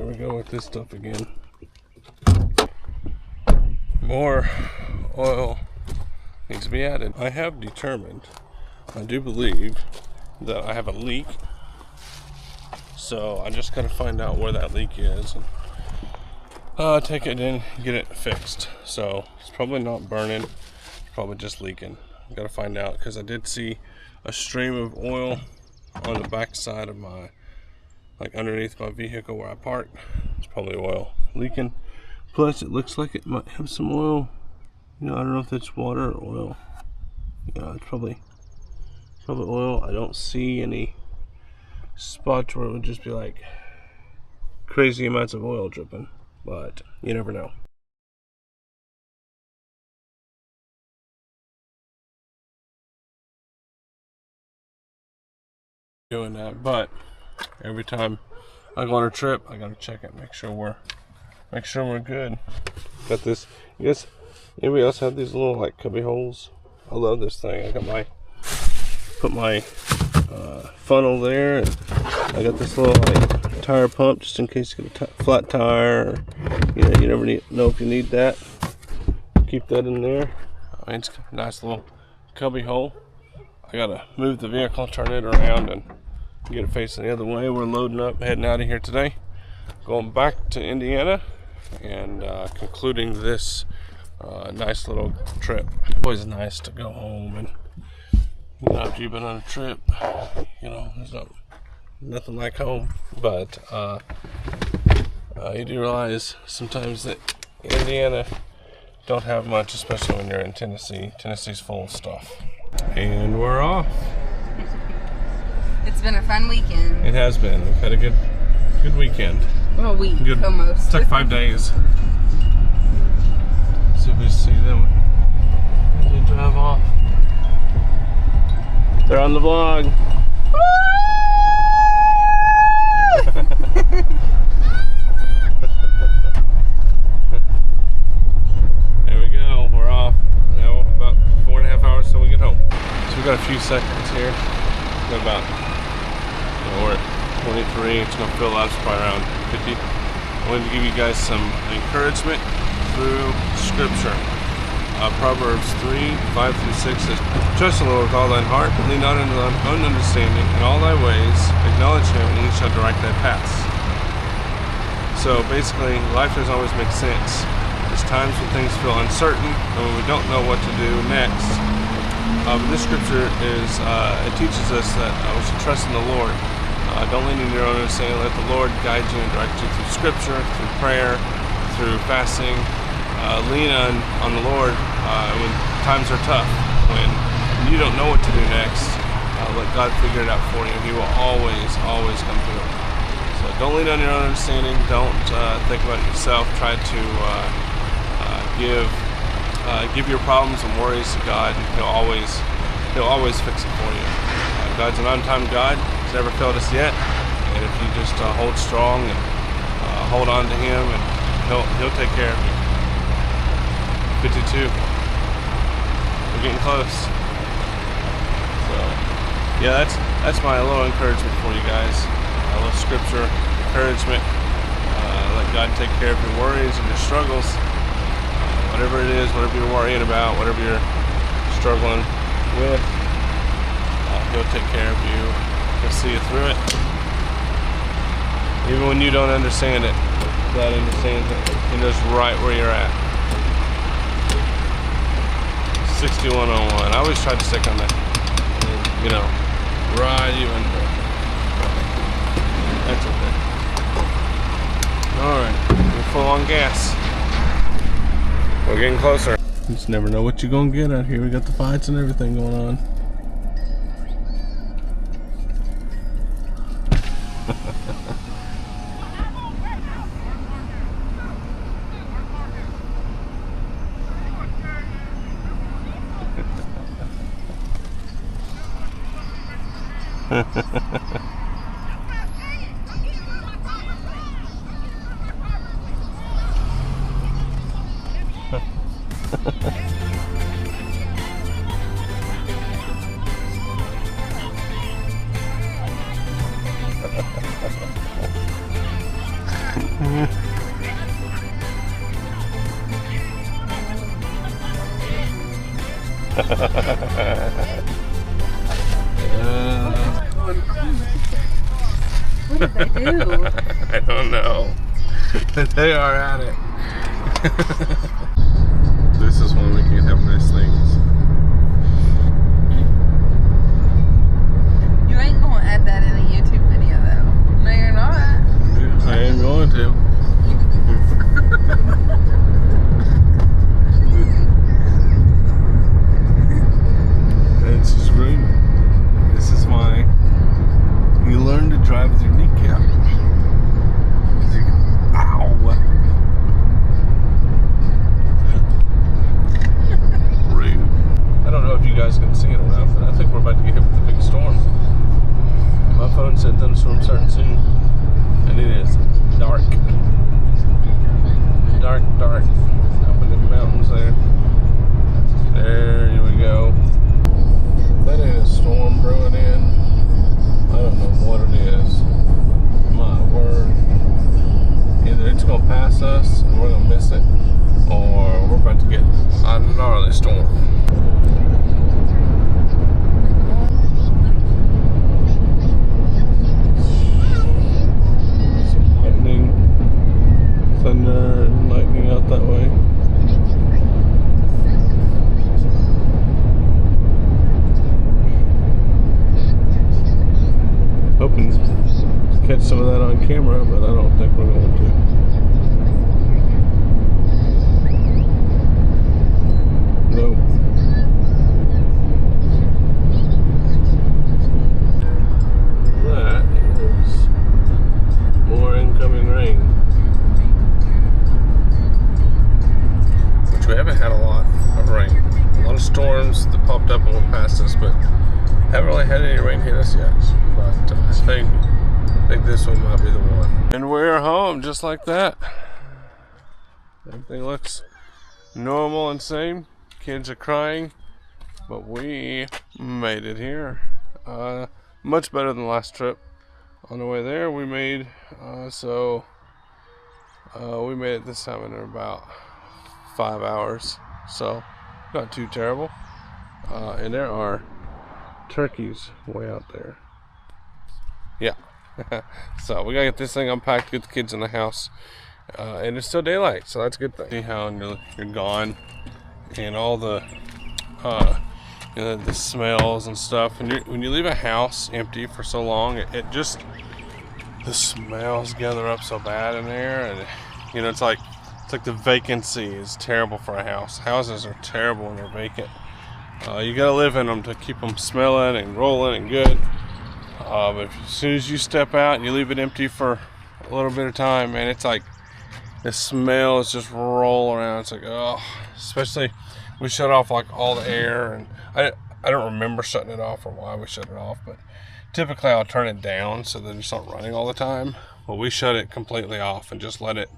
we go with this stuff again. More oil needs to be added. I have determined, I do believe that I have a leak. So I just gotta find out where that leak is and take it in, get it fixed. So it's probably not burning, it's probably just leaking. I gotta find out, because I did see a stream of oil on the back side of my, like underneath my vehicle where I parked. It's probably oil leaking. Plus it looks like it might have some oil. You know, I don't know if it's water or oil. Yeah, it's probably oil. I don't see any spots where it would just be like crazy amounts of oil dripping, but you never know. Doing that, but every time I go on a trip, I gotta check it, make sure we're good. Got this. You guys, anybody else have these little like cubby holes? I love this thing. I got put my funnel there, and I got this little like tire pump just in case you get a flat tire. Or, you know, you never know if you need that. Keep that in there. I mean, it's a nice little cubby hole. I gotta move the vehicle, turn it around, and get it facing the other way. We're loading up, heading out of here today, going back to Indiana, and concluding this nice little trip. Always nice to go home, and you know, after you've been on a trip, you know, there's nothing like home. But you do realize sometimes that Indiana don't have much, especially when you're in Tennessee. Tennessee's full of stuff. And we're off. It's been a fun weekend. It has been. We've had a good weekend. Well, a week, good, almost. It's like 5 days. See if we see them as we drive off. They're on the vlog. There we go. We're off. Now about 4.5 hours till we get home. So we got a few seconds here. Got about, you know, we're at 23. It's gonna fill out probably around 50. I wanted to give you guys some encouragement through Scripture. Proverbs 3:5-6 says, "Trust in the Lord with all thine heart, lean not unto thine own understanding. In all thy ways acknowledge Him, and He shall direct thy paths." So basically, life doesn't always make sense. There's times when things feel uncertain, and when we don't know what to do next. But this scripture is, it teaches us that we should trust in the Lord. Don't lean in your own understanding. Let the Lord guide you and direct you through Scripture, through prayer, through fasting. Lean on the Lord when times are tough, when you don't know what to do next. Let God figure it out for you. He will always come through. So don't lean on your own understanding. Don't think about it yourself. Try to give your problems and worries to God, and He'll always fix it for you. God's an on-time God. He's never failed us yet. And if you just hold strong and hold on to Him, and He'll take care of you. 52. We're getting close. So yeah, that's my little encouragement for you guys. A little scripture encouragement. Let God take care of your worries and your struggles. Whatever it is, whatever you're worrying about, whatever you're struggling with, He'll take care of you. He'll see you through it. Even when you don't understand it, God understands it. He knows right where you're at. 6101. I always try to stick on that. You know, right even. That's okay. Alright, we're full on gas. We're getting closer. You just never know what you're gonna get out here. We got the fights and everything going on. What did they do? I don't know. They are at it. This is when we can have nice things. You ain't gonna add that in a YouTube video though. No, you're not. I am going to. It's just great. This is why you learn to drive with your kneecap. Ow! Rude. I don't know if you guys can see it or not, but I think we're about to get hit with a big storm. My phone said thunderstorm starting soon, and it is dark. Dark, dark. Up in the mountains there. There we go. That ain't a storm brewing in. I don't know what it is. My word. Either it's gonna pass us and we're gonna miss it, or we're about to get a gnarly storm. Some lightning, thunder, and lightning out that way. Hoping to catch some of that on camera, but I don't think we're going to. No. That is more incoming rain. Which we haven't had a lot of rain. A lot of storms that popped up and went past us, but haven't really had any rain hit us yet. But I think this one might be the one. And we're home just like that. Everything looks normal and same. Kids are crying, but we made it here. Much better than last trip. On the way there we made we made it this time in about 5 hours, so not too terrible. And there are turkeys way out there. Yeah. So we gotta get this thing unpacked, get the kids in the house, and it's still daylight, so that's a good thing. See how you're gone, and all the the smells and stuff. And when you leave a house empty for so long, it just, the smells gather up so bad in there, and it's like the vacancy is terrible for a house. Houses are terrible when they're vacant. You gotta live in them to keep them smelling and rolling and good. But as soon as you step out and you leave it empty for a little bit of time, man, it's like the smells just roll around. It's like, oh, especially we shut off like all the air, and I don't remember shutting it off or why we shut it off, but typically I'll turn it down so that it's not running all the time. But we shut it completely off and just let it.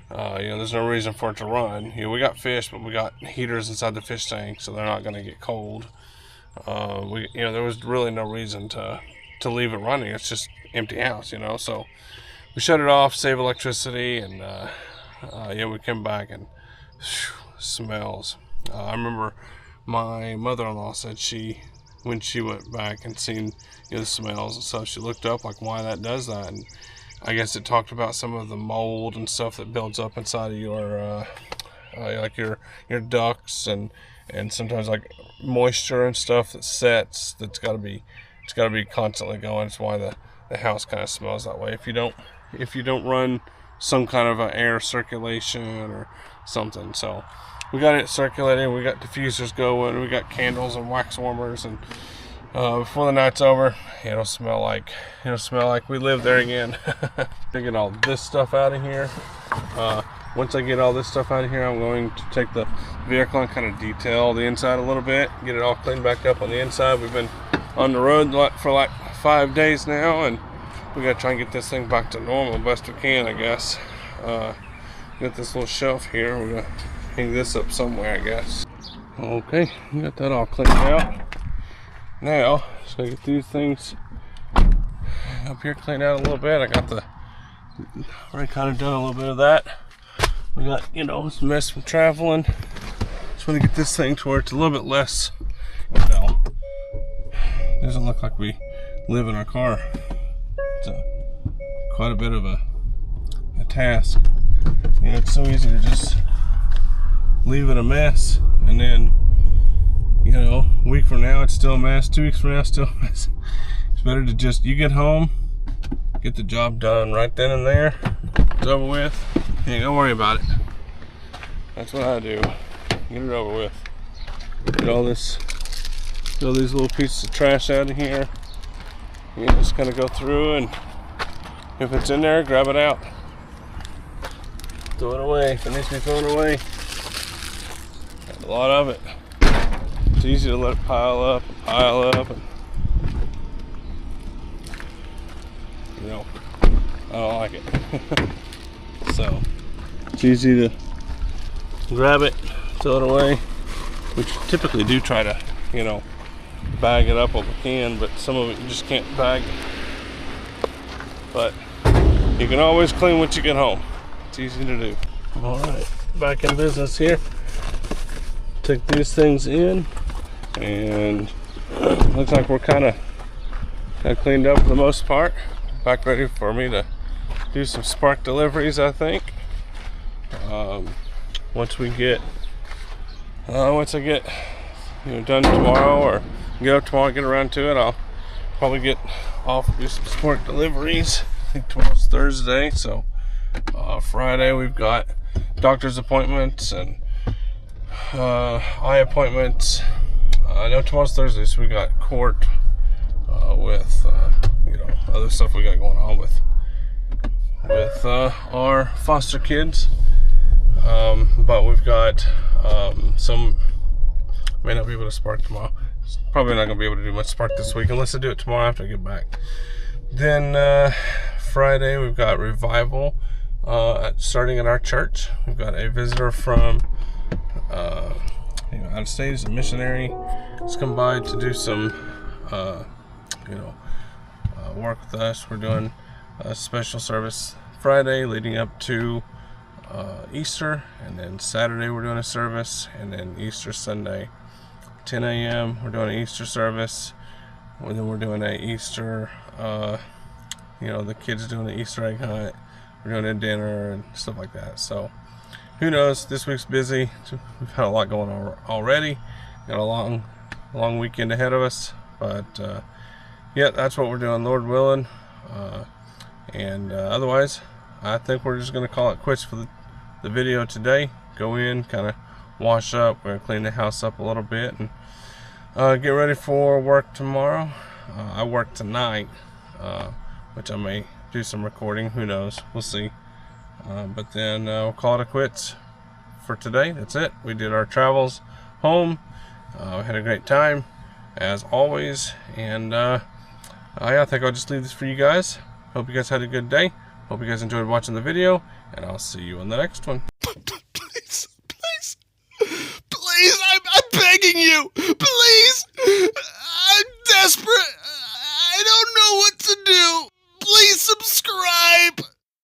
There's no reason for it to run. We got fish, but we got heaters inside the fish tank, so they're not going to get cold. There was really no reason to leave it running. It's just empty house, so we shut it off, save electricity, and we come back and smells. I remember my mother-in-law said when she went back and seen the smells and stuff, she looked up like why that does that, and I guess it talked about some of the mold and stuff that builds up inside of your like your ducts, and sometimes like moisture and stuff that sets, it's got to be constantly going. It's why the house kind of smells that way if you don't run some kind of an air circulation or something. So we got it circulating, we got diffusers going, we got candles and wax warmers, and before the night's over, it'll smell like we live there again. To get all this stuff out of here. Once I get all this stuff out of here, I'm going to take the vehicle and kind of detail the inside a little bit, get it all cleaned back up on the inside. We've been on the road for like 5 days now, and we gotta try and get this thing back to normal best we can, I guess. Got this little shelf here. We're gonna hang this up somewhere, I guess. Okay, got that all cleaned out. Now, just gonna get these things up here cleaned out a little bit. I got the Already kind of done a little bit of that. We got, you know, some mess from traveling. Just want to get this thing to where it's a little bit less, you know, doesn't look like we live in our car. It's quite a bit of a task. You know, it's so easy to just leave it a mess, and then, you know, a week from now it's still a mess, 2 weeks from now it's still a mess. It's better to just, you get home, get the job done right then and there, it's over with, you ain't gonna worry about it. That's what I do, get it over with. Get all these little pieces of trash out of here. You just kind of go through, and if it's in there, grab it out. Throw it away if it needs to be thrown away. Got a lot of it. It's easy to let it pile up and pile up. And, you know, I don't like it. So, it's easy to grab it, throw it away. We typically do try to, you know, bag it up what we can, but some of it you just can't bag. But you can always clean what you get home. It's easy to do. All right, back in business here. Take these things in, and looks like we're kind of cleaned up for the most part. Back ready for me to do some Spark deliveries, I think. Once I get, you know, done tomorrow, or get up tomorrow, get around to it, I'll probably get off and do some Spark deliveries. I think tomorrow's Thursday, so Friday we've got doctor's appointments and eye appointments. I know tomorrow's Thursday, so we got court with you know, other stuff we got going on with our foster kids. But we've got some, may not be able to Spark tomorrow. Probably not gonna be able to do much Spark this week unless I do it tomorrow after I get back. Then Friday we've got revival starting at our church. We've got a visitor from you know, out of state. He's a missionary. He's come by to do some you know, work with us. We're doing a special service Friday leading up to Easter, and then Saturday we're doing a service, and then Easter Sunday 10 a.m. we're doing an Easter service, and then we're doing a Easter you know, the kids doing the Easter egg hunt, we're doing a dinner and stuff like that. So who knows, this week's busy. We've had a lot going on already, got a long weekend ahead of us, but yeah, that's what we're doing, Lord willing. And otherwise I think we're just gonna call it quits for the video today. Go in, kind of wash up, we're gonna clean the house up a little bit, and get ready for work tomorrow. I work tonight, which I may do some recording, who knows, we'll see. But then we'll call it a quits for today. That's it. We did our travels home. We had a great time as always, and yeah, I think I'll just leave this for you guys. Hope you guys had a good day. Hope you guys enjoyed watching the video, and I'll see you on the next one.